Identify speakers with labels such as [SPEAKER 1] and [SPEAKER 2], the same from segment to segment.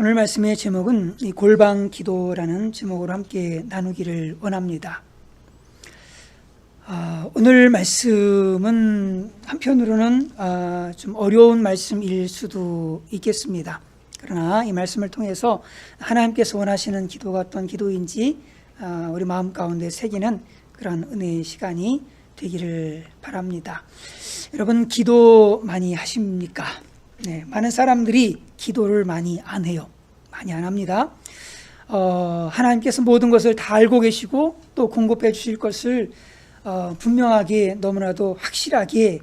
[SPEAKER 1] 오늘 말씀의 제목은 이 골방기도라는 제목으로 함께 나누기를 원합니다. 오늘 말씀은 한편으로는 좀 어려운 말씀일 수도 있겠습니다. 그러나 이 말씀을 통해서 하나님께서 원하시는 기도가 어떤 기도인지 우리 마음 가운데 새기는 그런 은혜의 시간이 되기를 바랍니다. 여러분, 기도 많이 하십니까? 네, 많은 사람들이 기도를 많이 안 해요. 많이 안 합니다. 하나님께서 모든 것을 다 알고 계시고 또 공급해 주실 것을 분명하게 너무나도 확실하게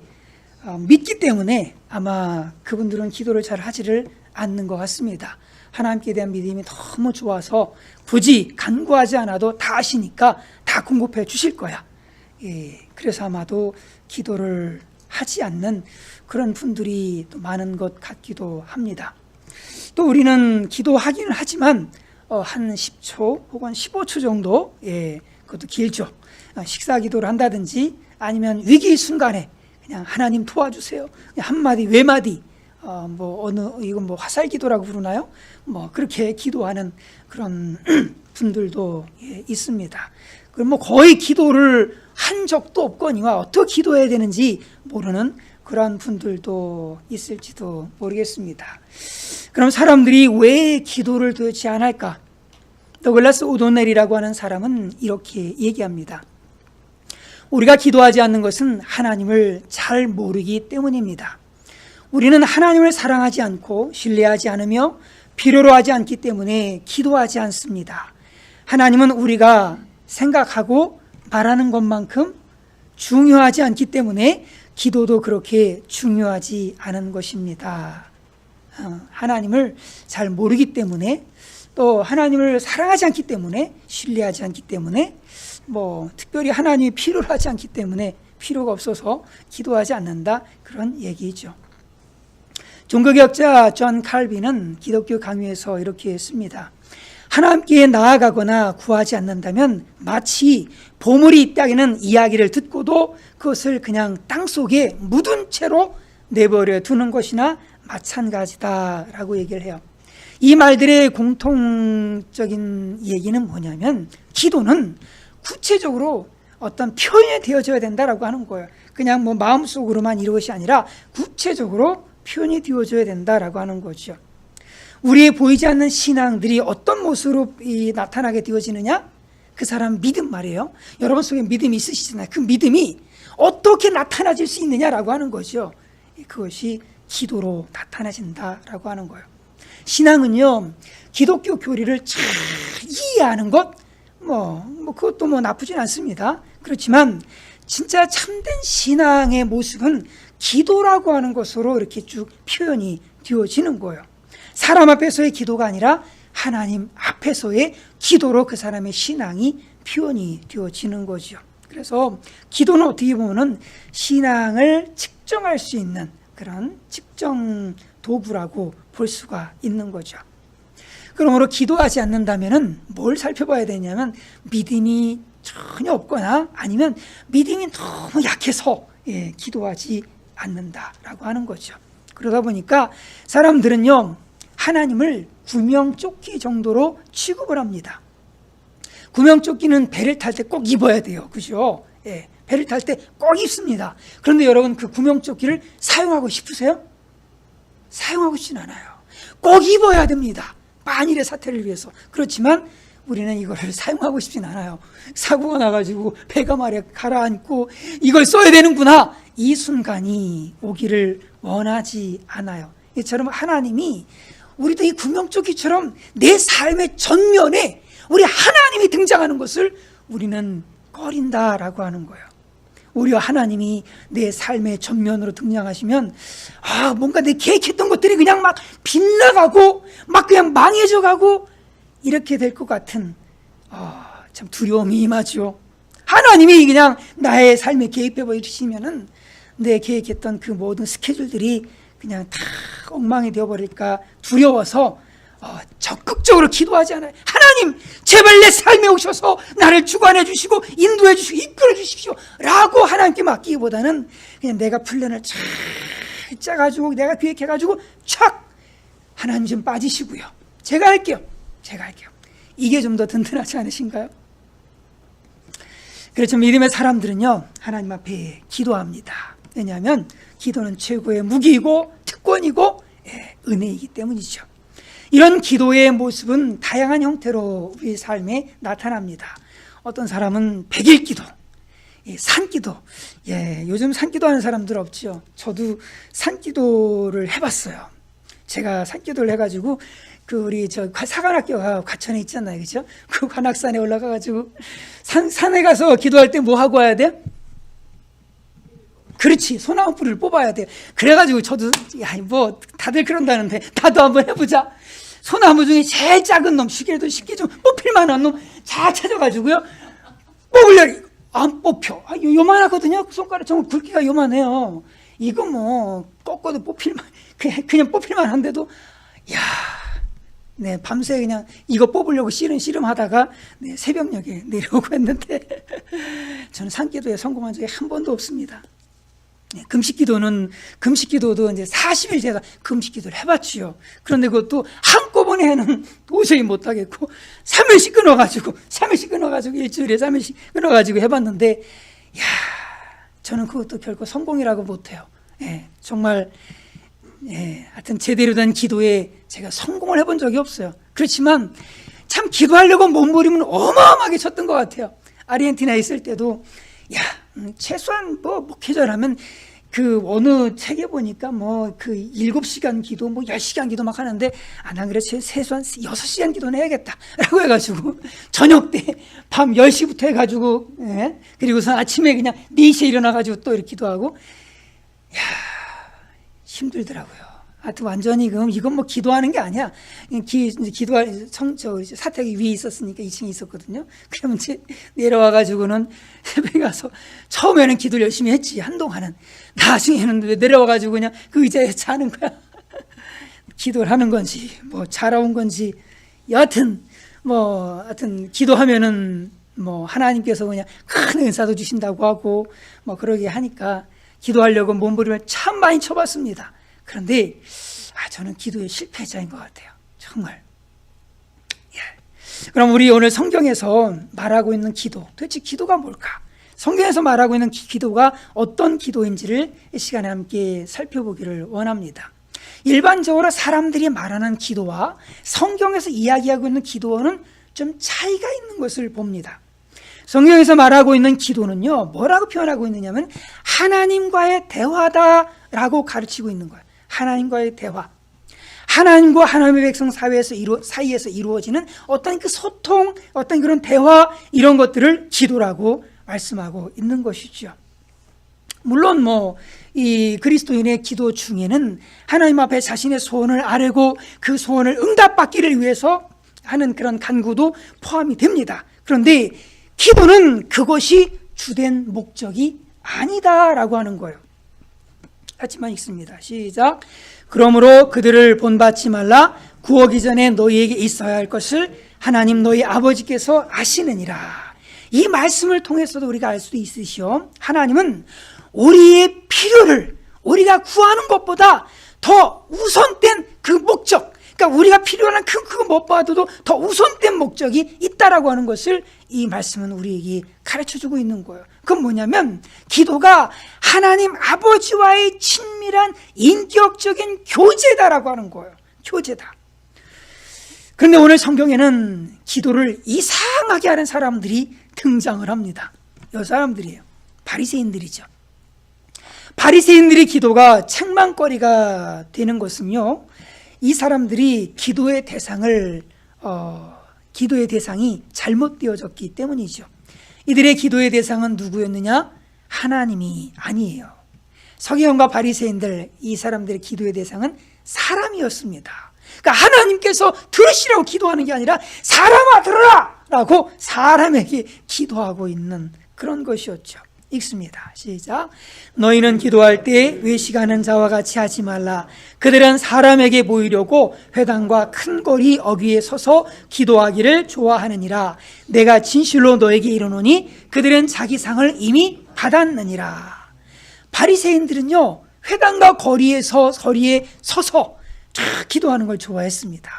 [SPEAKER 1] 믿기 때문에 아마 그분들은 기도를 잘 하지를 않는 것 같습니다. 하나님께 대한 믿음이 너무 좋아서 굳이 간구하지 않아도 다 아시니까 다 공급해 주실 거야. 그래서 아마도 기도를 하지 않는 그런 분들이 또 많은 것 같기도 합니다. 또 우리는 기도하기는 하지만 한 10초 혹은 15초 정도, 그것도 길죠. 식사 기도를 한다든지 아니면 위기 순간에 그냥 하나님 도와주세요. 그냥 한마디 외마디, 이건 화살 기도라고 부르나요? 그렇게 기도하는 그런 분들도 있습니다. 그럼 거의 기도를 한 적도 없거니와 어떻게 기도해야 되는지 모르는 그런 분들도 있을지도 모르겠습니다. 그럼 사람들이 왜 기도를 도대체 안 할까? 더글라스 오도넬이라고 하는 사람은 이렇게 얘기합니다. 우리가 기도하지 않는 것은 하나님을 잘 모르기 때문입니다. 우리는 하나님을 사랑하지 않고 신뢰하지 않으며 필요로 하지 않기 때문에 기도하지 않습니다. 하나님은 우리가 생각하고 바라는 것만큼 중요하지 않기 때문에 기도도 그렇게 중요하지 않은 것입니다. 하나님을 잘 모르기 때문에 또 하나님을 사랑하지 않기 때문에 신뢰하지 않기 때문에 특별히 하나님이 필요로 하지 않기 때문에 필요가 없어서 기도하지 않는다, 그런 얘기죠. 종교개혁자 존 칼빈은 기독교 강요에서 이렇게 했습니다. 하나님께 나아가거나 구하지 않는다면 마치 보물이 있다는 이야기를 듣고도 그것을 그냥 땅속에 묻은 채로 내버려 두는 것이나 마찬가지다라고 얘기를 해요. 이 말들의 공통적인 얘기는 뭐냐면 기도는 구체적으로 어떤 표현이 되어져야 된다라고 하는 거예요. 그냥 마음속으로만 이런 것이 아니라 구체적으로 표현이 되어져야 된다라고 하는 거죠. 우리의 보이지 않는 신앙들이 어떤 모습으로 나타나게 되어지느냐? 그 사람 믿음 말이에요. 여러분 속에 믿음이 있으시잖아요. 그 믿음이 어떻게 나타나질 수 있느냐라고 하는 거죠. 그것이 기도로 나타나진다라고 하는 거예요. 신앙은요, 기독교 교리를 잘 이해하는 것, 그것도 나쁘진 않습니다. 그렇지만 진짜 참된 신앙의 모습은 기도라고 하는 것으로 이렇게 쭉 표현이 되어지는 거예요. 사람 앞에서의 기도가 아니라 하나님 앞에서의 기도로 그 사람의 신앙이 표현이 되어지는 거죠. 그래서 기도는 어떻게 보면 신앙을 측정할 수 있는 그런 측정 도구라고 볼 수가 있는 거죠. 그러므로 기도하지 않는다면 뭘 살펴봐야 되냐면 믿음이 전혀 없거나 아니면 믿음이 너무 약해서 기도하지 않는다라고 하는 거죠. 그러다 보니까 사람들은요, 하나님을 구명조끼 정도로 취급을 합니다. 구명조끼는 배를 탈 때 꼭 입어야 돼요. 그죠? 배를 탈 때 꼭 입습니다. 그런데 여러분, 그 구명조끼를 사용하고 싶으세요? 사용하고 싶진 않아요. 꼭 입어야 됩니다. 만일의 사태를 위해서. 그렇지만 우리는 이거를 사용하고 싶진 않아요. 사고가 나가지고 배가 말이야 가라앉고 이걸 써야 되는구나, 이 순간이 오기를 원하지 않아요. 이처럼 하나님이 우리도 이 구명조끼처럼 내 삶의 전면에 우리 하나님이 등장하는 것을 우리는 꺼린다라고 하는 거예요. 오히려 하나님이 내 삶의 전면으로 등장하시면 뭔가 내 계획했던 것들이 그냥 막 빗나가고 막 그냥 망해져가고 이렇게 될 것 같은 참 두려움이 임하죠. 하나님이 그냥 나의 삶에 개입해 버리시면은 내 계획했던 그 모든 스케줄들이 그냥 다 엉망이 되어버릴까 두려워서 적극적으로 기도하지 않아요. 하나님, 제발 내 삶에 오셔서 나를 주관해 주시고 인도해 주시고 이끌어 주십시오 라고 하나님께 맡기기보다는 그냥 내가 플랜을 잘 짜가지고 내가 계획해가지고 촥 하나님 좀 빠지시고요. 제가 할게요. 이게 좀 더 든든하지 않으신가요? 그래서 믿음의 사람들은요, 하나님 앞에 기도합니다. 왜냐하면 기도는 최고의 무기이고 특권이고 은혜이기 때문이죠. 이런 기도의 모습은 다양한 형태로 우리 삶에 나타납니다. 어떤 사람은 백일 기도, 산기도. 요즘 산기도 하는 사람들 없죠. 저도 산기도를 해봤어요. 제가 산기도를 해가지고 우리 사관학교가 과천에 있잖아요, 그죠? 그 관악산에 올라가가지고 산에 가서 기도할 때 뭐 하고 와야 돼? 그렇지, 소나무 뿌리를 뽑아야 돼. 그래가지고 저도 뭐 다들 그런다는데 나도 한번 해보자. 소나무 중에 제일 작은 놈, 쉽게도 쉽게 좀 뽑힐 만한 놈 잘 찾아가지고요, 뽑으려니 안 뽑혀. 요만하거든요. 그 손가락 정말 굵기가 요만해요. 이거 뭐 꺾어도 뽑힐만, 그냥 뽑힐만 한데도, 밤새 그냥 이거 뽑으려고 씨름하다가 새벽녘에 내려오고 했는데 저는 산기도에 성공한 적이 한 번도 없습니다. 금식기도도 이제 40일 제가 금식기도를 해봤지요. 그런데 그것도 한꺼번에는 도저히 못하겠고 3일씩 끊어가지고 일주일에 3일씩 끊어가지고 해봤는데, 저는 그것도 결코 성공이라고 못해요. 정말 하여튼 제대로 된 기도에 제가 성공을 해본 적이 없어요. 그렇지만 참 기도하려고 몸부림은 어마어마하게 쳤던 것 같아요. 아르헨티나에 있을 때도 최소한 목회자라면 어느 책에 보니까 7시간 기도, 10시간 기도 막 하는데, 난 그래, 최소한 6시간 기도는 해야겠다. 라고 해가지고, 저녁 때, 밤 10시부터 해가지고, 그리고서 아침에 그냥 4시에 일어나가지고 또 이렇게 기도하고, 힘들더라고요. 하여튼 완전히 이건 기도하는 게 아니야. 기도할 사택이 위에 있었으니까 2층에 있었거든요. 그러면 이제 내려와가지고는 새벽에 가서 처음에는 기도를 열심히 했지, 한동안은. 나중에는 왜 내려와가지고 그냥 그 의자에 자는 거야. 기도를 하는 건지, 자라온 건지, 여하튼, 기도하면은 하나님께서 그냥 큰 은사도 주신다고 하고, 그러게 하니까 기도하려고 몸부림을 참 많이 쳐봤습니다. 그런데 저는 기도의 실패자인 것 같아요. 정말. 그럼 우리 오늘 성경에서 말하고 있는 기도, 도대체 기도가 뭘까? 성경에서 말하고 있는 기도가 어떤 기도인지를 이 시간에 함께 살펴보기를 원합니다. 일반적으로 사람들이 말하는 기도와 성경에서 이야기하고 있는 기도는 좀 차이가 있는 것을 봅니다. 성경에서 말하고 있는 기도는요, 뭐라고 표현하고 있느냐면 하나님과의 대화다라고 가르치고 있는 거예요. 하나님과의 대화. 하나님과 하나님의 백성 사이에서 이루어지는 어떤 그 소통, 어떤 그런 대화, 이런 것들을 기도라고 말씀하고 있는 것이죠. 물론 이 그리스도인의 기도 중에는 하나님 앞에 자신의 소원을 아뢰고 그 소원을 응답받기를 위해서 하는 그런 간구도 포함이 됩니다. 그런데 기도는 그것이 주된 목적이 아니다라고 하는 거예요. 같이만 읽습니다. 시작. 그러므로 그들을 본받지 말라. 구하기 전에 너희에게 있어야 할 것을 하나님 너희 아버지께서 아시느니라. 이 말씀을 통해서도 우리가 알 수도 있으시오. 하나님은 우리의 필요를 우리가 구하는 것보다 더 우선된 그 목적, 그러니까 우리가 필요한 그거 무엇보다도 더 우선된 목적이 있다라고 하는 것을 이 말씀은 우리에게 가르쳐주고 있는 거예요. 그건 뭐냐면 기도가 하나님 아버지와의 친밀한 인격적인 교제다라고 하는 거예요. 교제다. 그런데 오늘 성경에는 기도를 이상하게 하는 사람들이 등장을 합니다. 이 사람들이에요. 바리새인들이죠. 바리새인들의 기도가 책망거리가 되는 것은요, 이 사람들이 기도의 대상이 잘못되어졌기 때문이죠. 이들의 기도의 대상은 누구였느냐? 하나님이 아니에요. 서기관과 바리새인들, 이 사람들의 기도의 대상은 사람이었습니다. 그러니까 하나님께서 들으시라고 기도하는 게 아니라 사람아 들어라! 라고 사람에게 기도하고 있는 그런 것이었죠. 읽습니다. 시작. 너희는 기도할 때 외식하는 자와 같이 하지 말라. 그들은 사람에게 보이려고 회당과 큰 거리 어귀에 서서 기도하기를 좋아하느니라. 내가 진실로 너에게 이르노니 그들은 자기 상을 이미 받았느니라. 바리새인들은요, 회당과 거리에 서서 쫙 기도하는 걸 좋아했습니다.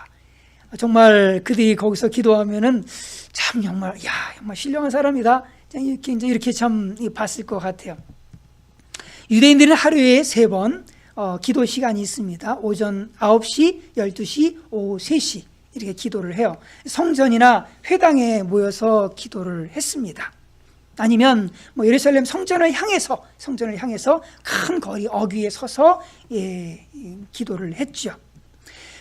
[SPEAKER 1] 정말 그들이 거기서 기도하면은 참 정말 정말 신령한 사람이다. 이렇게 참 봤을 것 같아요. 유대인들은 하루에 3번 기도 시간이 있습니다. 오전 9시, 12시, 오후 3시 이렇게 기도를 해요. 성전이나 회당에 모여서 기도를 했습니다. 아니면 예루살렘 성전을 향해서 큰 거리 어귀에 서서 기도를 했죠.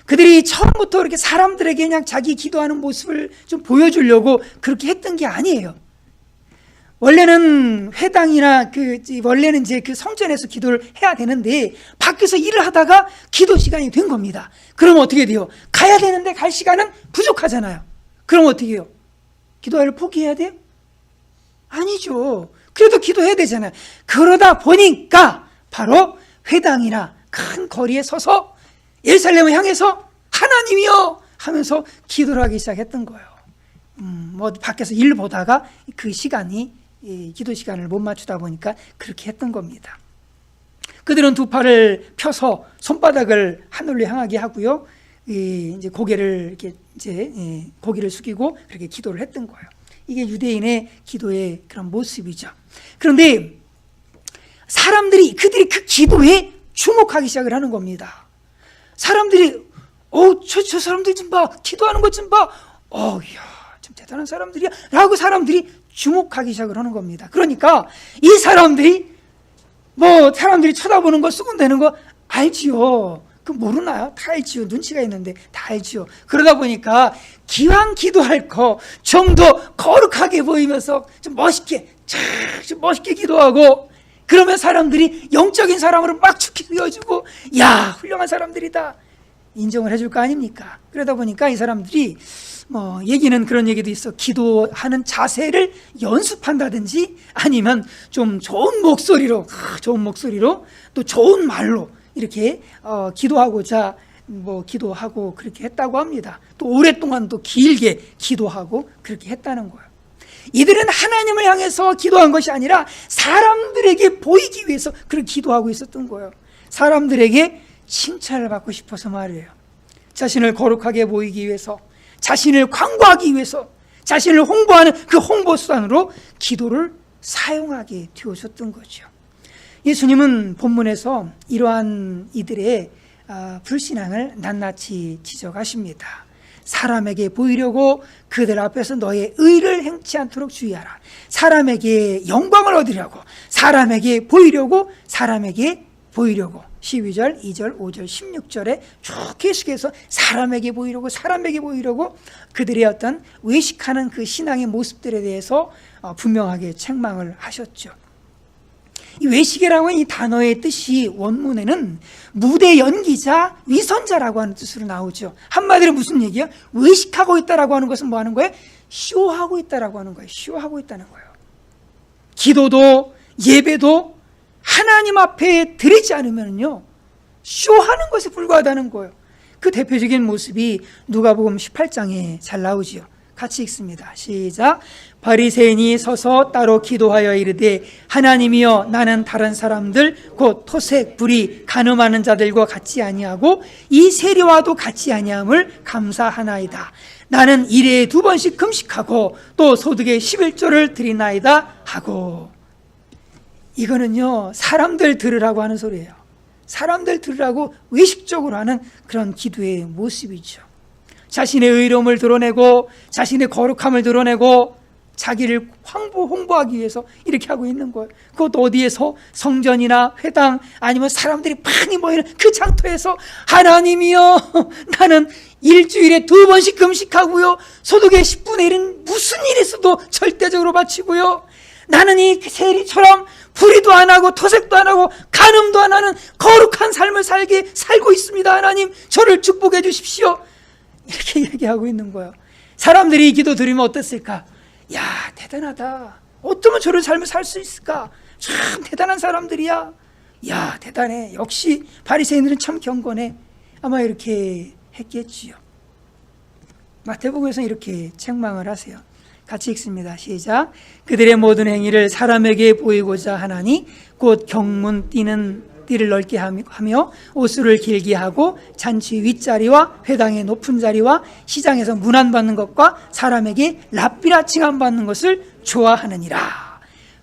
[SPEAKER 1] 그들이 처음부터 이렇게 사람들에게 그냥 자기 기도하는 모습을 좀 보여주려고 그렇게 했던 게 아니에요. 원래는 회당이나 원래는 이제 그 성전에서 기도를 해야 되는데 밖에서 일을 하다가 기도 시간이 된 겁니다. 그럼 어떻게 돼요? 가야 되는데 갈 시간은 부족하잖아요. 그럼 어떻게 해요? 기도를 포기해야 돼요? 아니죠. 그래도 기도해야 되잖아요. 그러다 보니까 바로 회당이나 큰 거리에 서서 예루살렘을 향해서 하나님이여 하면서 기도를 하기 시작했던 거예요. 밖에서 일 보다가 그 시간이 기도 시간을 못 맞추다 보니까 그렇게 했던 겁니다. 그들은 2팔을 펴서 손바닥을 하늘로 향하게 하고요. 이제 고개를 고개를 숙이고 그렇게 기도를 했던 거예요. 이게 유대인의 기도의 그런 모습이죠. 그런데 그들이 그 기도에 주목하기 시작을 하는 겁니다. 사람들이 저 사람들 좀 봐, 기도하는 것 좀 봐, 참 대단한 사람들이야 라고 사람들이 주목하기 시작을 하는 겁니다. 그러니까 이 사람들이 쳐다보는 거 수군대는 거 알지요. 그 모르나요? 다 알지요. 눈치가 있는데 다 알지요. 그러다 보니까 기왕 기도할 거 좀 더 거룩하게 보이면서 좀 멋있게 기도하고, 그러면 사람들이 영적인 사람으로 막 축해주고 훌륭한 사람들이다 인정을 해줄 거 아닙니까? 그러다 보니까 이 사람들이 얘기는 그런 얘기도 있어. 기도하는 자세를 연습한다든지 아니면 좀 좋은 목소리로 또 좋은 말로 이렇게 기도하고자 기도하고 그렇게 했다고 합니다. 또 오랫동안 또 길게 기도하고 그렇게 했다는 거예요. 이들은 하나님을 향해서 기도한 것이 아니라 사람들에게 보이기 위해서 그렇게 기도하고 있었던 거예요. 사람들에게 칭찬을 받고 싶어서 말이에요. 자신을 거룩하게 보이기 위해서, 자신을 광고하기 위해서, 자신을 홍보하는 그 홍보 수단으로 기도를 사용하게 되어졌던 거죠. 예수님은 본문에서 이러한 이들의 불신앙을 낱낱이 지적하십니다. 사람에게 보이려고 그들 앞에서 너의 의를 행치 않도록 주의하라. 사람에게 영광을 얻으려고, 사람에게 보이려고 12절, 2절, 5절, 16절에 쭉 계속해서 사람에게 보이려고 그들의 어떤 외식하는 그 신앙의 모습들에 대해서 분명하게 책망을 하셨죠. 이 외식이라고 하는 이 단어의 뜻이 원문에는 무대 연기자, 위선자라고 하는 뜻으로 나오죠. 한마디로 무슨 얘기야? 외식하고 있다라고 하는 것은 뭐 하는 거예요? 쇼하고 있다라고 하는 거예요. 쇼하고 있다는 거예요. 기도도 예배도 하나님 앞에 드리지 않으면요, 쇼하는 것에 불과하다는 거예요. 그 대표적인 모습이 누가복음 18장에 잘 나오지요. 같이 읽습니다. 시작. 바리새인이 서서 따로 기도하여 이르되 하나님이여, 나는 다른 사람들 곧 토색, 불의, 간음하는 자들과 같이 아니하고 이 세리와도 같이 아니함을 감사하나이다. 나는 일에 2번씩 금식하고 또 소득의 11조를 드리나이다 하고. 이거는요, 사람들 들으라고 하는 소리예요. 사람들 들으라고 외식적으로 하는 그런 기도의 모습이죠. 자신의 의로움을 드러내고 자신의 거룩함을 드러내고 자기를 홍보하기 위해서 이렇게 하고 있는 거예요. 그것도 어디에서? 성전이나 회당 아니면 사람들이 많이 모이는 그 장터에서 하나님이여, 나는 일주일에 2번씩 금식하고요, 소득의 10분의 1은 무슨 일이 있어도 절대적으로 바치고요, 나는 이 세리처럼 불의도 안 하고 토색도 안 하고 간음도 안 하는 거룩한 삶을 살고 있습니다. 하나님, 저를 축복해 주십시오. 이렇게 얘기하고 있는 거예요. 사람들이 이 기도 들으면 어땠을까? 야, 대단하다. 어쩌면 저런 삶을 살 수 있을까? 참 대단한 사람들이야. 야, 대단해. 역시 바리새인들은 참 경건해. 아마 이렇게 했겠지요. 마태복음에서 이렇게 책망을 하세요. 같이 읽습니다. 시작. 그들의 모든 행위를 사람에게 보이고자 하나니 곧 경문 띠는 띠를 넓게 하며 옷수를 길게 하고 잔치 윗자리와 회당의 높은 자리와 시장에서 문안받는 것과 사람에게 랍비라 칭함받는 것을 좋아하느니라.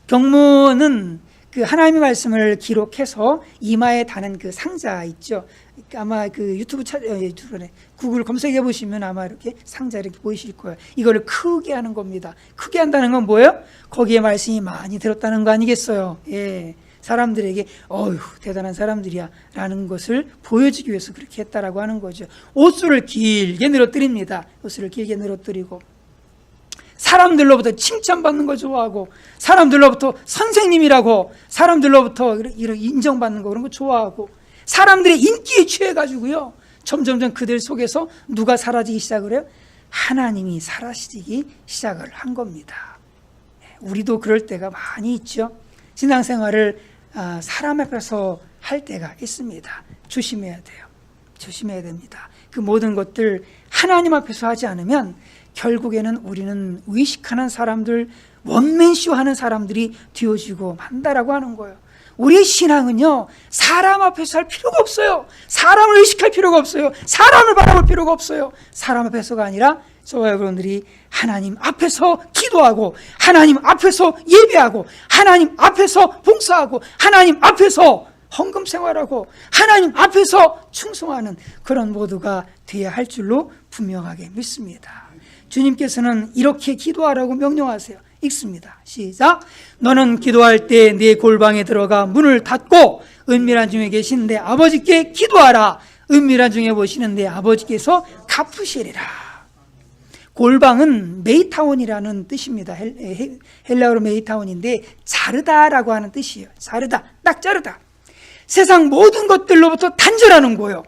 [SPEAKER 1] 경문은 그 하나님의 말씀을 기록해서 이마에 다는 그 상자 있죠. 아마 그 유튜브에 구글 검색해 보시면 아마 이렇게 상자 이렇게 보이실 거예요. 이거를 크게 하는 겁니다. 크게 한다는 건 뭐예요? 거기에 말씀이 많이 들었다는 거 아니겠어요? 예. 사람들에게 어휴 대단한 사람들이야 라는 것을 보여주기 위해서 그렇게 했다라고 하는 거죠. 옷수를 길게 늘어뜨립니다. 옷수를 길게 늘어뜨리고 사람들로부터 칭찬받는 거 좋아하고 사람들로부터 선생님이라고 사람들로부터 이런 인정받는 거 그런 거 좋아하고 사람들의 인기에 취해가지고요 점점점 그들 속에서 누가 사라지기 시작을 해요? 하나님이 사라지기 시작을 한 겁니다. 우리도 그럴 때가 많이 있죠. 신앙생활을 사람 앞에서 할 때가 있습니다. 조심해야 돼요. 조심해야 됩니다. 그 모든 것들 하나님 앞에서 하지 않으면 결국에는 우리는 의식하는 사람들, 원맨쇼 하는 사람들이 되어지고 만다라고 하는 거예요. 우리의 신앙은요 사람 앞에서 할 필요가 없어요. 사람을 의식할 필요가 없어요. 사람을 바라볼 필요가 없어요. 사람 앞에서가 아니라 저와 여러분들이 하나님 앞에서 기도하고 하나님 앞에서 예배하고 하나님 앞에서 봉사하고 하나님 앞에서 헌금 생활하고 하나님 앞에서 충성하는 그런 모두가 되어야 할 줄로 분명하게 믿습니다. 주님께서는 이렇게 기도하라고 명령하세요. 읽습니다. 시작. 너는 기도할 때 네 골방에 들어가 문을 닫고 은밀한 중에 계신 내 아버지께 기도하라. 은밀한 중에 보시는 내 아버지께서 갚으시리라. 골방은 메이타온이라는 뜻입니다. 헬라어로 메이타온인데 자르다라고 하는 뜻이에요. 자르다, 딱 자르다. 세상 모든 것들로부터 단절하는 거예요.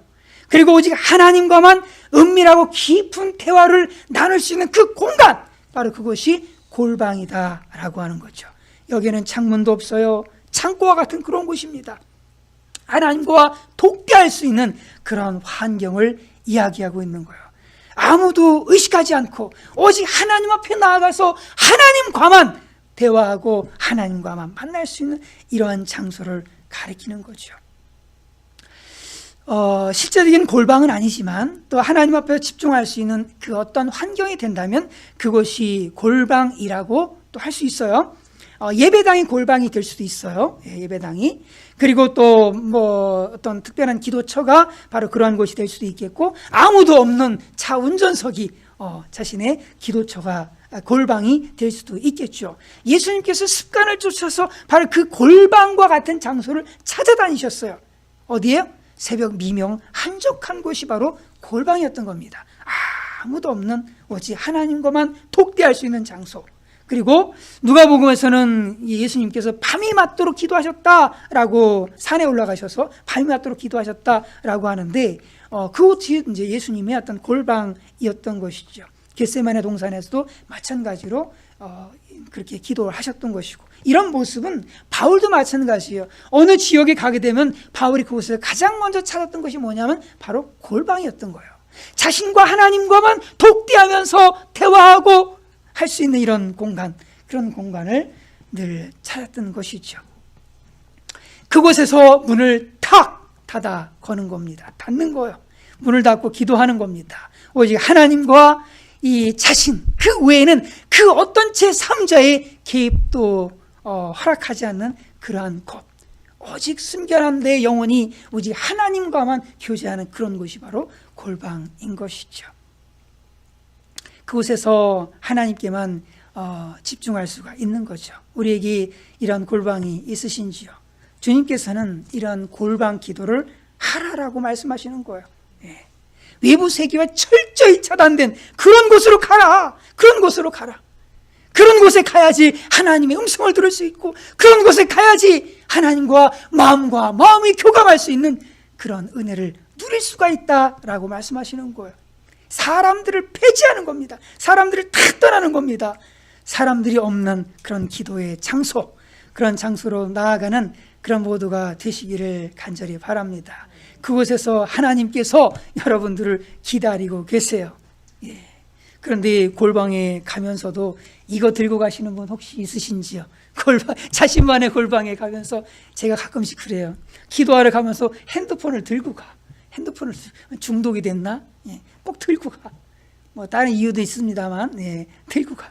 [SPEAKER 1] 그리고 오직 하나님과만 은밀하고 깊은 대화를 나눌 수 있는 그 공간, 바로 그것이 골방이다라고 하는 거죠. 여기에는 창문도 없어요. 창고와 같은 그런 곳입니다. 하나님과 독대할 수 있는 그런 환경을 이야기하고 있는 거예요. 아무도 의식하지 않고 오직 하나님 앞에 나아가서 하나님과만 대화하고 하나님과만 만날 수 있는 이러한 장소를 가리키는 거죠. 실제적인 골방은 아니지만 또 하나님 앞에 집중할 수 있는 그 어떤 환경이 된다면 그것이 골방이라고 또 할 수 있어요. 예배당이 골방이 될 수도 있어요. 예배당이. 그리고 또 뭐 어떤 특별한 기도처가 바로 그러한 곳이 될 수도 있겠고, 아무도 없는 차 운전석이 자신의 기도처가 골방이 될 수도 있겠죠. 예수님께서 습관을 쫓아서 바로 그 골방과 같은 장소를 찾아다니셨어요. 어디에요? 새벽 미명 한적한 곳이 바로 골방이었던 겁니다. 아무도 없는 오직 하나님과만 독대할 수 있는 장소. 그리고 누가복음에서는 예수님께서 밤이 맞도록 기도하셨다라고 산에 올라가셔서 밤이 맞도록 기도하셨다라고 하는데 그곳이 이제 예수님의 어떤 골방이었던 것이죠. 겟세마네 동산에서도 마찬가지로 그렇게 기도를 하셨던 것이고, 이런 모습은 바울도 마찬가지예요. 어느 지역에 가게 되면 바울이 그곳에서 가장 먼저 찾았던 것이 뭐냐면 바로 골방이었던 거예요. 자신과 하나님과만 독대하면서 대화하고 할 수 있는 이런 공간, 그런 공간을 늘 찾았던 것이죠. 그곳에서 문을 탁 닫아 거는 겁니다. 닫는 거예요. 문을 닫고 기도하는 겁니다. 오직 하나님과 이 자신, 그 외에는 그 어떤 제3자의 개입도 허락하지 않는 그러한 곳, 오직 순결한 내 영혼이 오직 하나님과만 교제하는 그런 곳이 바로 골방인 것이죠. 그곳에서 하나님께만 집중할 수가 있는 거죠. 우리에게 이런 골방이 있으신지요? 주님께서는 이런 골방 기도를 하라라고 말씀하시는 거예요. 예. 외부 세계와 철저히 차단된 그런 곳으로 가라. 그런 곳으로 가라. 그런 곳에 가야지 하나님의 음성을 들을 수 있고, 그런 곳에 가야지 하나님과 마음이 교감할 수 있는 그런 은혜를 누릴 수가 있다라고 말씀하시는 거예요. 사람들을 폐지하는 겁니다. 사람들을 다 떠나는 겁니다. 사람들이 없는 그런 기도의 장소, 그런 장소로 나아가는 그런 모두가 되시기를 간절히 바랍니다. 그곳에서 하나님께서 여러분들을 기다리고 계세요. 예. 그런데 골방에 가면서도 이거 들고 가시는 분 혹시 있으신지요? 자신만의 골방에 가면서 제가 가끔씩 그래요. 기도하러 가면서 핸드폰을 들고 가. 핸드폰을 중독이 됐나? 예, 꼭 들고 가. 뭐 다른 이유도 있습니다만, 예, 들고 가.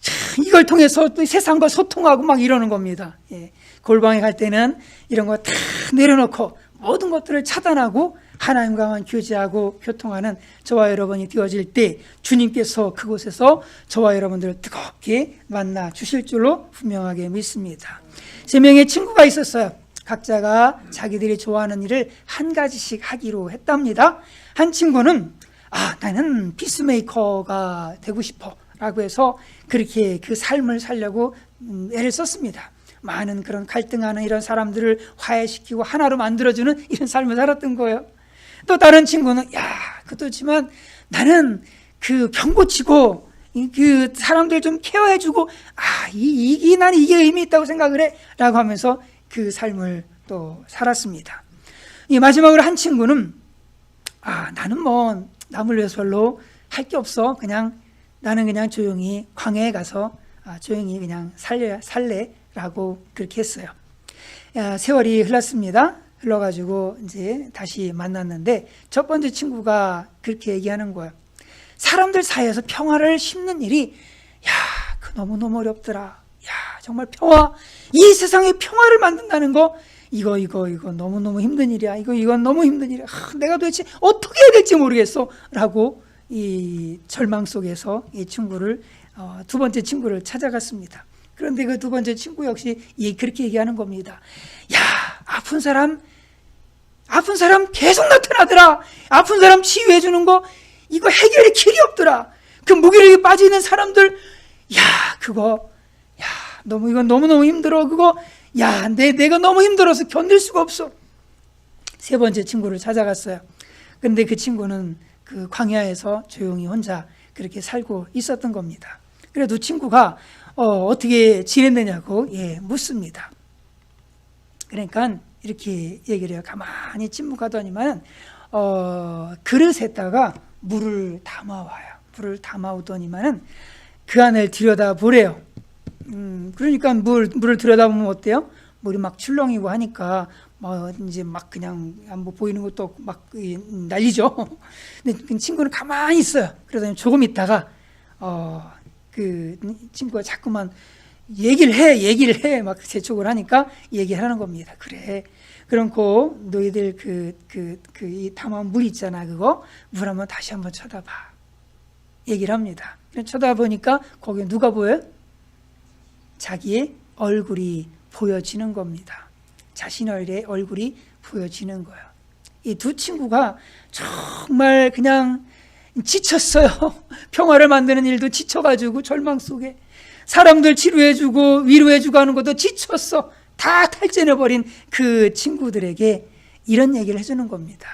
[SPEAKER 1] 참, 이걸 통해서 또 세상과 소통하고 막 이러는 겁니다. 예, 골방에 갈 때는 이런 거 다 내려놓고 모든 것들을 차단하고 하나님과만 교제하고 교통하는 저와 여러분이 되어질 때 주님께서 그곳에서 저와 여러분들을 뜨겁게 만나 주실 줄로 분명하게 믿습니다. 3명의 친구가 있었어요. 각자가 자기들이 좋아하는 일을 한 가지씩 하기로 했답니다. 한 친구는 나는 피스메이커가 되고 싶어 라고 해서 그렇게 그 삶을 살려고 애를 썼습니다. 많은 그런 갈등하는 이런 사람들을 화해시키고 하나로 만들어주는 이런 삶을 살았던 거예요. 또 다른 친구는 그렇지만 나는 그 병 고치고 그 사람들 좀 케어해주고 나는 이게 의미 있다고 생각을 해 라고 하면서 그 삶을 또 살았습니다. 마지막으로 한 친구는 나는 뭐 남을 위해서 별로 할 게 없어. 나는 그냥 조용히 광야에 가서 조용히 그냥 살래 라고 그렇게 했어요. 세월이 흘렀습니다. 흘러가지고 이제 다시 만났는데 첫 번째 친구가 그렇게 얘기하는 거예요. 사람들 사이에서 평화를 심는 일이 그 너무너무 어렵더라. 정말 평화, 이 세상에 평화를 만든다는 거 이거 너무너무 힘든 일이야. 이건 너무 힘든 일이야. 내가 도대체 어떻게 해야 될지 모르겠어 라고 이 절망 속에서 이 친구를 두 번째 친구를 찾아갔습니다. 그런데 그 두 번째 친구 역시 그렇게 얘기하는 겁니다. 아픈 사람 계속 나타나더라. 아픈 사람 치유해 주는 거 이거 해결의 길이 없더라. 그 무기력에 빠져 있는 사람들 이건 너무너무 힘들어. 내가 너무 힘들어서 견딜 수가 없어. 세 번째 친구를 찾아갔어요. 근데 그 친구는 그 광야에서 조용히 혼자 그렇게 살고 있었던 겁니다. 그래도 친구가 어떻게 지냈느냐고 묻습니다. 그러니까 이렇게 얘기를 해요. 가만히 침묵하더니만 그릇에다가 물을 담아와요. 물을 담아오더니만은 그 안을 들여다보래요. 그러니까 물을 들여다보면 어때요? 물이 막 출렁이고 하니까 이제 막 그냥 뭐 보이는 것도 막 난리죠. 근데 그 친구는 가만히 있어요. 그러더니 조금 있다가 그 친구가 자꾸만 얘기를 해 막 재촉을 하니까 얘기를 하는 겁니다. 그래. 그러고 너희들 이 담아온 물 있잖아. 그거 물 한번 다시 한번 쳐다봐. 얘기를 합니다. 쳐다보니까 거기에 누가 보여요? 자기의 얼굴이 보여지는 겁니다. 자신의 얼굴이 보여지는 거예요. 이 두 친구가 정말 그냥 지쳤어요. 평화를 만드는 일도 지쳐가지고 절망 속에 사람들 치료해주고 위로해주고 하는 것도 지쳤어. 다 탈진해버린 그 친구들에게 이런 얘기를 해주는 겁니다.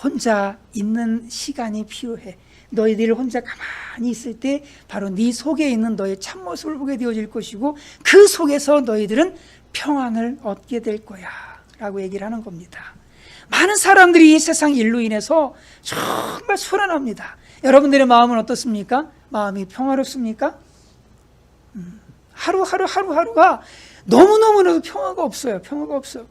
[SPEAKER 1] 혼자 있는 시간이 필요해. 너희들 혼자 가만히 있을 때 바로 네 속에 있는 너의 참모습을 보게 되어질 것이고 그 속에서 너희들은 평안을 얻게 될 거야 라고 얘기를 하는 겁니다. 많은 사람들이 이 세상 일로 인해서 정말 소란합니다. 여러분들의 마음은 어떻습니까? 마음이 평화롭습니까? 하루하루가 너무너무나도 평화가 없어요. 평화가 없어요.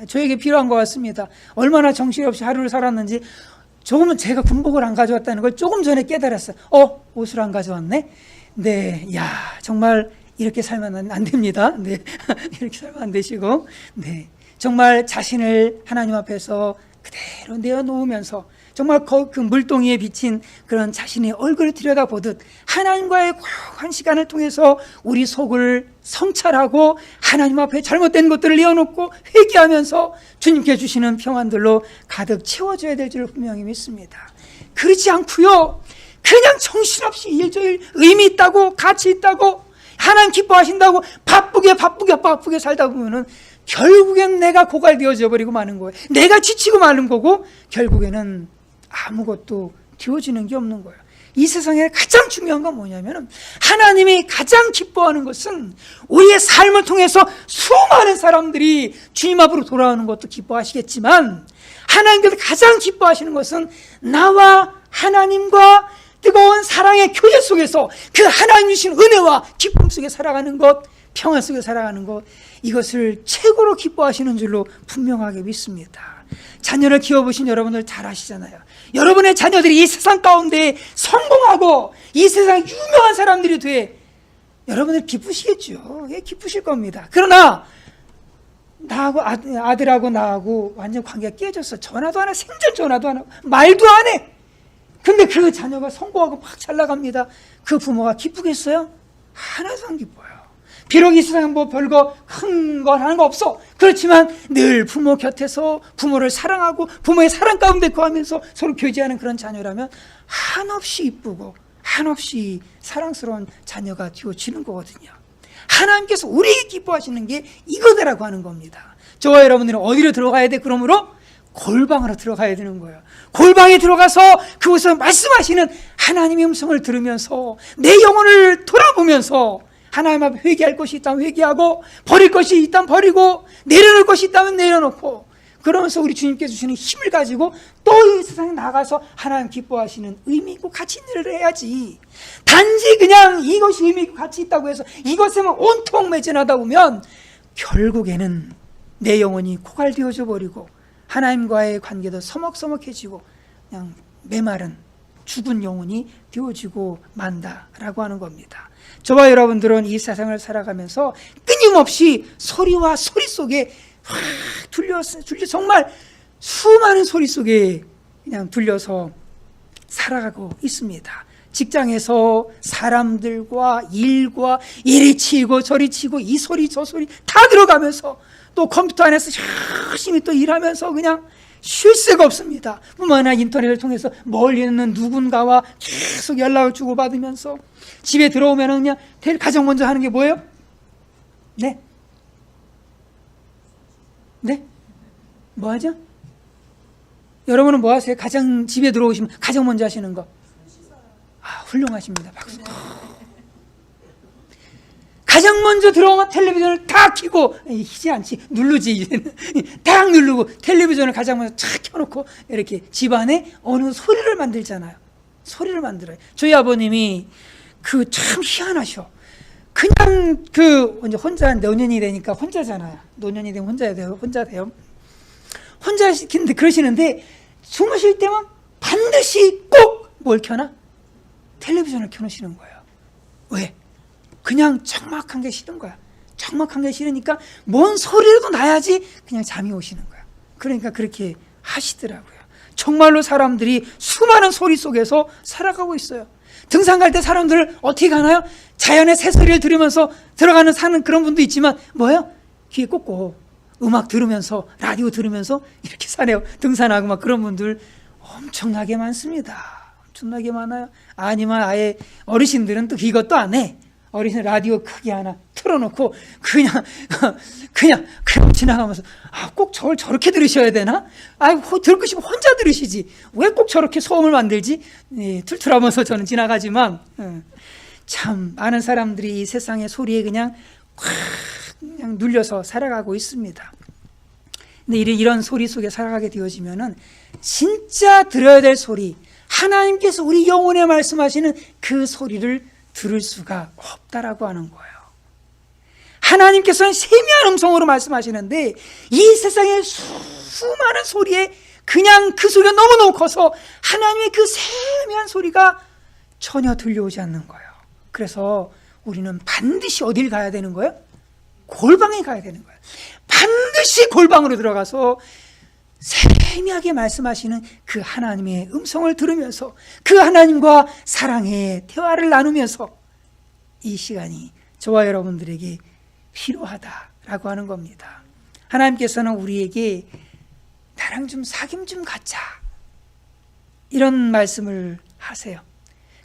[SPEAKER 1] 저에게 필요한 것 같습니다. 얼마나 정신없이 하루를 살았는지 조금은 제가 군복을 안 가져왔다는 걸 조금 전에 깨달았어요. 옷을 안 가져왔네? 네, 정말 이렇게 살면 안 됩니다. 네, 이렇게 살면 안 되시고, 네, 정말 자신을 하나님 앞에서 그대로 내어놓으면서 정말 그 물동이에 비친 그런 자신의 얼굴을 들여다보듯 하나님과의 고요한 시간을 통해서 우리 속을 성찰하고 하나님 앞에 잘못된 것들을 내어놓고 회개하면서 주님께 주시는 평안들로 가득 채워줘야 될 줄 분명히 믿습니다. 그렇지 않고요, 그냥 정신없이 일조일 의미 있다고 가치 있다고 하나님 기뻐하신다고 바쁘게 살다 보면은 결국엔 내가 고갈되어져 버리고 마는 거예요. 내가 지치고 마는 거고 결국에는 아무것도 되어지는 게 없는 거예요. 이 세상에 가장 중요한 건 뭐냐면 하나님이 가장 기뻐하는 것은 우리의 삶을 통해서 수많은 사람들이 주님 앞으로 돌아오는 것도 기뻐하시겠지만 하나님께서 가장 기뻐하시는 것은 나와 하나님과 뜨거운 사랑의 교제 속에서 그 하나님 주신 은혜와 기쁨 속에 살아가는 것, 평안 속에 살아가는 것, 이것을 최고로 기뻐하시는 줄로 분명하게 믿습니다. 자녀를 키워보신 여러분들 잘 아시잖아요. 여러분의 자녀들이 이 세상 가운데 성공하고 이 세상 유명한 사람들이 돼 여러분들 기쁘시겠죠. 예, 기쁘실 겁니다. 그러나 나하고 아들하고 나하고 완전 관계가 깨졌어. 전화도 안 해. 생전 전화도 안 하고 말도 안 해. 근데 그 자녀가 성공하고 막 잘 나갑니다. 그 부모가 기쁘겠어요? 하나도 안 기뻐요. 비록 이 세상에 뭐 별거 큰 걸 하는 거 없어. 그렇지만 늘 부모 곁에서 부모를 사랑하고 부모의 사랑 가운데 거하면서 서로 교제하는 그런 자녀라면 한없이 이쁘고 한없이 사랑스러운 자녀가 되어지는 거거든요. 하나님께서 우리에게 기뻐하시는 게 이거다라고 하는 겁니다. 저와 여러분들은 어디로 들어가야 돼? 그러므로 골방으로 들어가야 되는 거예요. 골방에 들어가서 그곳에서 말씀하시는 하나님의 음성을 들으면서 내 영혼을 돌아보면서 하나님 앞에 회개할 것이 있다면 회개하고 버릴 것이 있다면 버리고 내려놓을 것이 있다면 내려놓고 그러면서 우리 주님께 주시는 힘을 가지고 또 이 세상에 나가서 하나님 기뻐하시는 의미 있고 가치 있는 일을 해야지. 단지 그냥 이것이 의미 있고 가치 있다고 해서 이것에만 온통 매진하다 보면 결국에는 내 영혼이 고갈되어져 버리고 하나님과의 관계도 서먹서먹해지고 그냥 메마른 죽은 영혼이 되어지고 만다라고 하는 겁니다. 저와 여러분들은 이 세상을 살아가면서 끊임없이 소리와 소리 속에 확 둘려 정말 수많은 소리 속에 그냥 둘려서 살아가고 있습니다. 직장에서 사람들과 일과 이리 치고 저리 치고 이 소리 저 소리 다 들어가면서 또 컴퓨터 안에서 열심히 또 일하면서 그냥 쉴 새가 없습니다. 뿐만 아니라 인터넷을 통해서 멀리 있는 누군가와 계속 연락을 주고받으면서 집에 들어오면 그냥 가장 먼저 하는 게 뭐예요? 네? 네? 뭐 하죠? 여러분은 뭐 하세요? 가장 집에 들어오시면 가장 먼저 하시는 거. 훌륭하십니다. 박수. 가장 먼저 들어오면 텔레비전을 다 켜고 희지 않지 누르지 이제는 딱 누르고 텔레비전을 가장 먼저 착 켜놓고 이렇게 집안에 어느 소리를 만들잖아요. 소리를 만들어요. 저희 아버님이 그 참 희한하셔. 그냥 그 이제 혼자 노년이 되니까 혼자잖아요. 노년이 되면 혼자 돼요. 혼자 시키는데 그러시는데 주무실 때만 반드시 꼭 뭘 켜나? 텔레비전을 켜놓으시는 거예요. 왜? 그냥 적막한 게 싫은 거야. 적막한 게 싫으니까 뭔 소리라도 나야지 그냥 잠이 오시는 거야. 그러니까 그렇게 하시더라고요. 정말로 사람들이 수많은 소리 속에서 살아가고 있어요. 등산 갈 때 사람들 어떻게 가나요? 자연의 새소리를 들으면서 사는 그런 분도 있지만 뭐예요? 귀에 꽂고 음악 들으면서 라디오 들으면서 이렇게 사네요. 등산하고 막 그런 분들 엄청나게 많습니다. 엄청나게 많아요. 아니면 아예 어르신들은 또 이것도 안 해. 어르신 라디오 크게 하나 틀어놓고 그냥 지나가면서 꼭 저걸 저렇게 들으셔야 되나? 들을 것이면 혼자 들으시지. 왜 꼭 저렇게 소음을 만들지? 툴툴하면서 저는 지나가지만 참 많은 사람들이 이 세상의 소리에 그냥 눌려서 살아가고 있습니다. 근데 이런 소리 속에 살아가게 되어지면은 진짜 들어야 될 소리, 하나님께서 우리 영혼에 말씀하시는 그 소리를 들을 수가 없다라고 하는 거예요. 하나님께서는 세미한 음성으로 말씀하시는데 이 세상의 수많은 소리에 그냥 그 소리가 너무너무 커서 하나님의 그 세미한 소리가 전혀 들려오지 않는 거예요. 그래서 우리는 반드시 어딜 가야 되는 거예요? 골방에 가야 되는 거예요. 반드시 골방으로 들어가서 세미하게 말씀하시는 그 하나님의 음성을 들으면서 그 하나님과 사랑의 대화를 나누면서 이 시간이 저와 여러분들에게 필요하다라고 하는 겁니다. 하나님께서는 우리에게 나랑 좀 사귐 좀 갖자 이런 말씀을 하세요.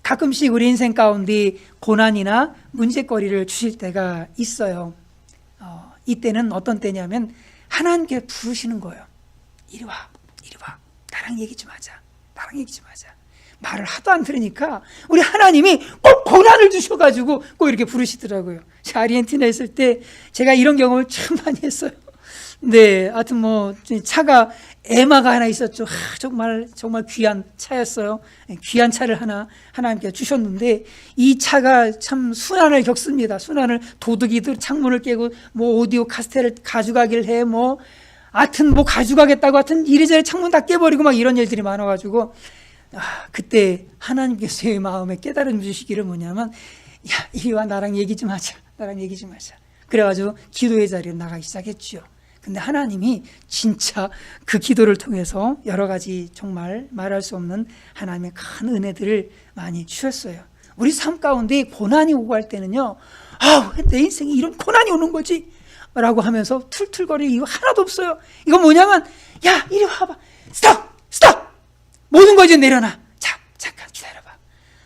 [SPEAKER 1] 가끔씩 우리 인생 가운데 고난이나 문제거리를 주실 때가 있어요. 이때는 어떤 때냐면 하나님께 부르시는 거예요. 이리 와. 나랑 얘기 좀 하자. 말을 하도 안 들으니까 우리 하나님이 꼭 고난을 주셔가지고 꼭 이렇게 부르시더라고요. 제가 아르헨티나에 있을 때 제가 이런 경험을 참 많이 했어요. 네, 하여튼 차가 에마가 하나 있었죠. 정말 귀한 차였어요. 귀한 차를 하나 하나님께서 주셨는데 이 차가 참 순환을 겪습니다. 순환을 도둑이들 창문을 깨고 뭐 오디오 카세트를 가져가길 해 하여튼 뭐 가져가겠다고 하여튼 이리저리 창문 다 깨버리고 막 이런 일들이 많아가지고 그때 하나님께서 제 마음에 깨달음 주시기를 뭐냐면 야 이리 와 나랑 얘기 좀 하자. 그래가지고 기도의 자리에 나가기 시작했죠. 근데 하나님이 진짜 그 기도를 통해서 여러 가지 정말 말할 수 없는 하나님의 큰 은혜들을 많이 주셨어요. 우리 삶 가운데 고난이 오고 할 때는요, 내 인생에 이런 고난이 오는 거지 라고 하면서 툴툴거릴 이유 하나도 없어요. 이건 뭐냐면 야 이리 와봐. 스톱 모든 거 이제 내려놔. 자 잠깐 기다려봐.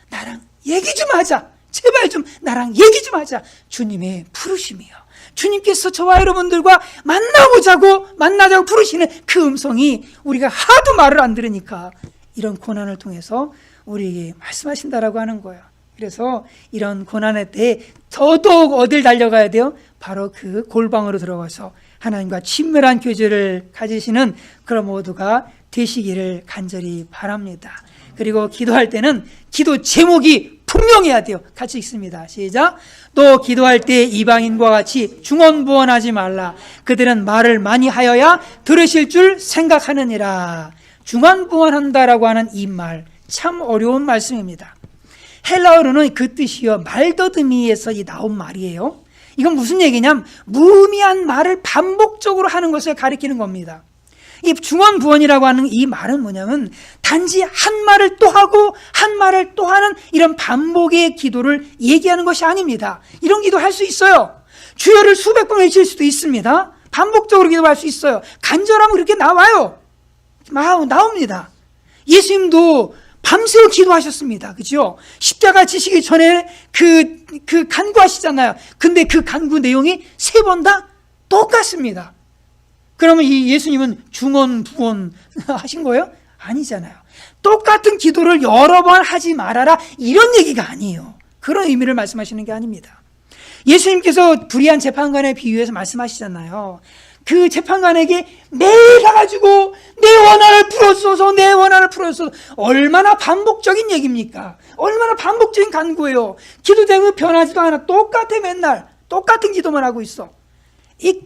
[SPEAKER 1] 나랑 얘기 좀 하자. 제발 좀 나랑 얘기 좀 하자. 주님의 부르심이요. 주님께서 저와 여러분들과 만나자고 부르시는 그 음성이 우리가 하도 말을 안 들으니까 이런 고난을 통해서 우리에게 말씀하신다라고 하는 거예요. 그래서 이런 고난의 때에 더더욱 어딜 달려가야 돼요? 바로 그 골방으로 들어가서 하나님과 친밀한 교제를 가지시는 그런 모두가 되시기를 간절히 바랍니다. 그리고 기도할 때는 기도 제목이 분명해야 돼요. 같이 읽습니다. 시작. 또 기도할 때 이방인과 같이 중언부언하지 말라. 그들은 말을 많이 하여야 들으실 줄 생각하느니라. 중언부언한다라고 하는 이 말 참 어려운 말씀입니다. 헬라어로는 그 뜻이요 말더듬이에서 나온 말이에요. 이건 무슨 얘기냐면 무의미한 말을 반복적으로 하는 것을 가리키는 겁니다. 이 중언부언이라고 하는 이 말은 뭐냐면 단지 한 말을 또 하고 한 말을 또 하는 이런 반복의 기도를 얘기하는 것이 아닙니다. 이런 기도 할 수 있어요. 주여를 수백 번 외칠 수도 있습니다. 반복적으로 기도할 수 있어요. 간절하면 그렇게 나와요. 나옵니다. 예수님도 밤새워 기도하셨습니다. 그죠? 십자가 지시기 전에 그 간구하시잖아요. 근데 그 간구 내용이 3번 다 똑같습니다. 그러면 이 예수님은 중언부언 하신 거예요? 아니잖아요. 똑같은 기도를 여러 번 하지 말아라 이런 얘기가 아니에요. 그런 의미를 말씀하시는 게 아닙니다. 예수님께서 불의한 재판관에 비유해서 말씀하시잖아요. 그 재판관에게 매일 가가지고 내 원한을 풀어주소서 얼마나 반복적인 얘기입니까? 얼마나 반복적인 간구예요. 기도 제목이 변하지도 않아. 똑같아. 맨날 똑같은 기도만 하고 있어.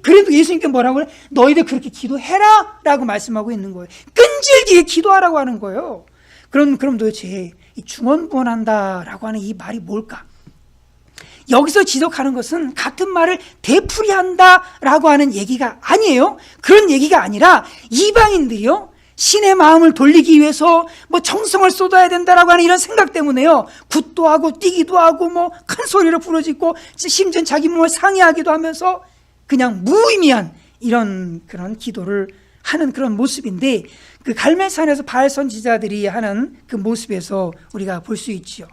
[SPEAKER 1] 그래도 예수님께 뭐라고 그래? 너희들 그렇게 기도해라 라고 말씀하고 있는 거예요. 끈질기게 기도하라고 하는 거예요. 그럼 도대체 이 중언부언한다 라고 하는 이 말이 뭘까? 여기서 지적하는 것은 같은 말을 되풀이한다 라고 하는 얘기가 아니에요. 그런 얘기가 아니라 이방인들이요 신의 마음을 돌리기 위해서 정성을 쏟아야 된다라고 하는 이런 생각 때문에요 굿도 하고 뛰기도 하고 큰 소리로 부르짖고 심지어 자기 몸을 상해하기도 하면서 그냥 무의미한 이런 그런 기도를 하는 그런 모습인데 그 갈멜산에서 바알 선지자들이 하는 그 모습에서 우리가 볼 수 있지요.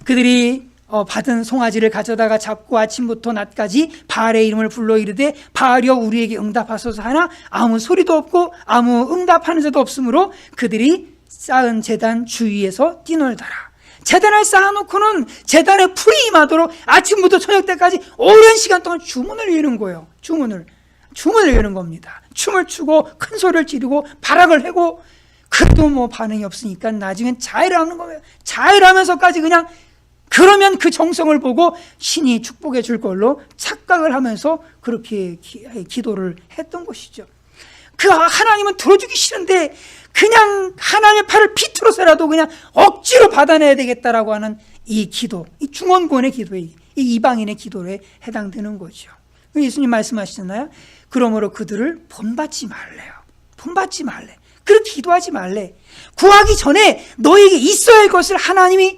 [SPEAKER 1] 그들이 받은 송아지를 가져다가 잡고 아침부터 낮까지 바알의 이름을 불러 이르되 바알이여 우리에게 응답하소서 하나 아무 소리도 없고 아무 응답하는 자도 없으므로 그들이 쌓은 제단 주위에서 뛰놀더라. 제단을 쌓아놓고는 제단에 풀이 임하도록 아침부터 저녁 때까지 오랜 시간 동안 주문을 외우는 거예요. 주문을 외우는 겁니다. 춤을 추고 큰 소리를 지르고 발악을 하고 그래도 반응이 없으니까 나중엔 자해를 하는 거예요. 자해를 하면서까지 그냥 그러면 그 정성을 보고 신이 축복해 줄 걸로 착각을 하면서 그렇게 기도를 했던 것이죠. 그 하나님은 들어주기 싫은데 그냥 하나님의 팔을 비틀어서라도 그냥 억지로 받아내야 되겠다라고 하는 이 기도, 이 중언부언의 기도에, 이 이방인의 기도에 해당되는 거죠. 예수님 말씀하시잖아요. 그러므로 그들을 본받지 말래. 그렇게 기도하지 말래. 구하기 전에 너에게 있어야 할 것을 하나님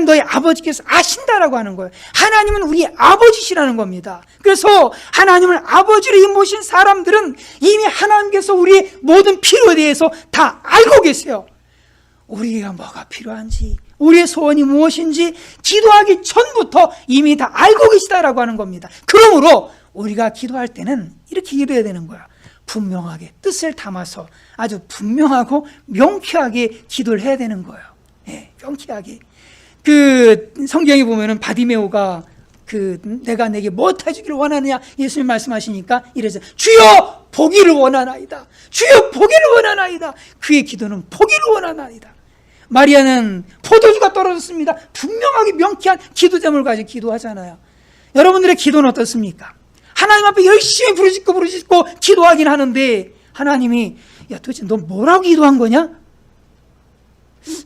[SPEAKER 1] 너희 아버지께서 아신다라고 하는 거예요. 하나님은 우리 아버지시라는 겁니다. 그래서 하나님을 아버지로 모신 사람들은 이미 하나님께서 우리의 모든 필요에 대해서 다 알고 계세요. 우리가 뭐가 필요한지, 우리의 소원이 무엇인지 기도하기 전부터 이미 다 알고 계시다라고 하는 겁니다. 그러므로 우리가 기도할 때는 이렇게 기도해야 되는 거야. 분명하게 뜻을 담아서 아주 분명하고 명쾌하게 기도를 해야 되는 거예요. 명쾌하게. 그 성경에 보면은 바디메오가 내가 내게 무엇 해주기를 원하느냐 예수님 말씀하시니까 이래서 주여 보기를 원하나이다. 주여 보기를 원하나이다. 그의 기도는 보기를 원하나이다. 마리아는 포도주가 떨어졌습니다. 분명하게 명쾌한 기도 제목을 가지고 기도하잖아요. 여러분들의 기도는 어떻습니까? 하나님 앞에 열심히 부르짖고 기도하긴 하는데 하나님이 야 도대체 너 뭐라고 기도한 거냐?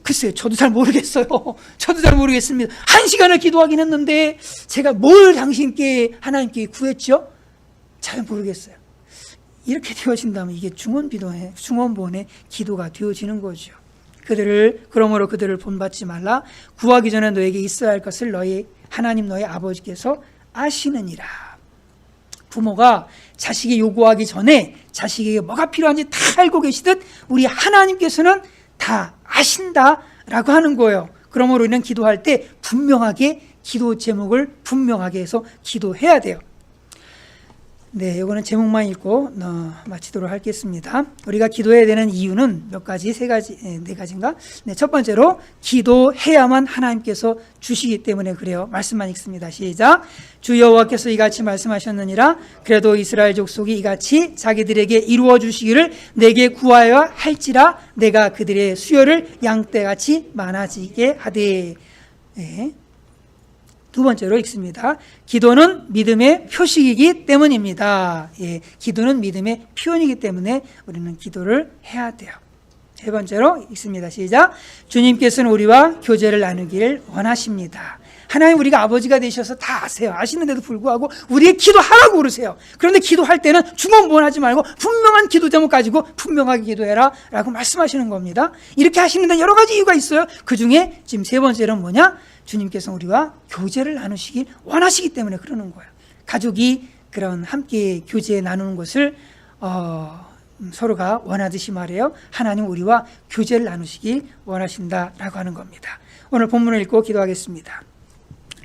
[SPEAKER 1] 글쎄요, 저도 잘 모르겠어요. 저도 잘 모르겠습니다. 1시간을 기도하긴 했는데 제가 뭘 당신께 하나님께 구했죠? 잘 모르겠어요. 이렇게 되어진다면 이게 중원본의 기도가 되어지는 거죠. 그러므로 그들을 본받지 말라. 구하기 전에 너에게 있어야 할 것을 하나님 너희 아버지께서 아시느니라. 부모가 자식이 요구하기 전에 자식에게 뭐가 필요한지 다 알고 계시듯 우리 하나님께서는 다 아신다라고 하는 거예요. 그러므로 우리는 기도할 때 분명하게 기도 제목을 분명하게 해서 기도해야 돼요. 네, 이거는 제목만 읽고 마치도록 하겠습니다. 우리가 기도해야 되는 이유는 몇 가지, 네 가지인가? 네, 첫 번째로 기도해야만 하나님께서 주시기 때문에 그래요. 말씀만 읽습니다. 시작. 주 여호와께서 이같이 말씀하셨느니라. 그래도 이스라엘 족속이 이같이 자기들에게 이루어 주시기를 내게 구하여 할지라 내가 그들의 수요를 양떼같이 많아지게 하되. 네. 두 번째로 읽습니다. 기도는 믿음의 표식이기 때문입니다. 예, 기도는 믿음의 표현이기 때문에 우리는 기도를 해야 돼요. 세 번째로 읽습니다. 시작. 주님께서는 우리와 교제를 나누기를 원하십니다. 하나님 우리가 아버지가 되셔서 다 아세요. 아시는데도 불구하고 우리의 기도하라고 그러세요. 그런데 기도할 때는 중언부언하지 말고 분명한 기도 제목 가지고 분명하게 기도해라 라고 말씀하시는 겁니다. 이렇게 하시는 데 여러 가지 이유가 있어요. 그 중에 지금 세 번째는 뭐냐? 주님께서 우리와 교제를 나누시길 원하시기 때문에 그러는 거예요. 가족이 그런 함께 교제 나누는 것을 서로가 원하듯이 말해요. 하나님 우리와 교제를 나누시길 원하신다라고 하는 겁니다. 오늘 본문을 읽고 기도하겠습니다.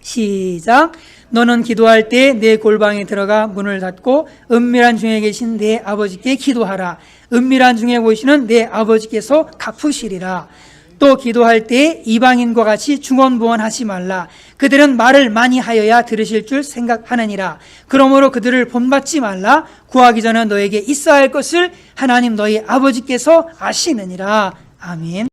[SPEAKER 1] 시작. 너는 기도할 때 내 골방에 들어가 문을 닫고 은밀한 중에 계신 내 아버지께 기도하라. 은밀한 중에 보시는 내 아버지께서 갚으시리라. 또 기도할 때 이방인과 같이 중언부언하지 말라. 그들은 말을 많이 하여야 들으실 줄 생각하느니라. 그러므로 그들을 본받지 말라. 구하기 전에 너에게 있어야 할 것을 하나님 너희 아버지께서 아시느니라. 아멘.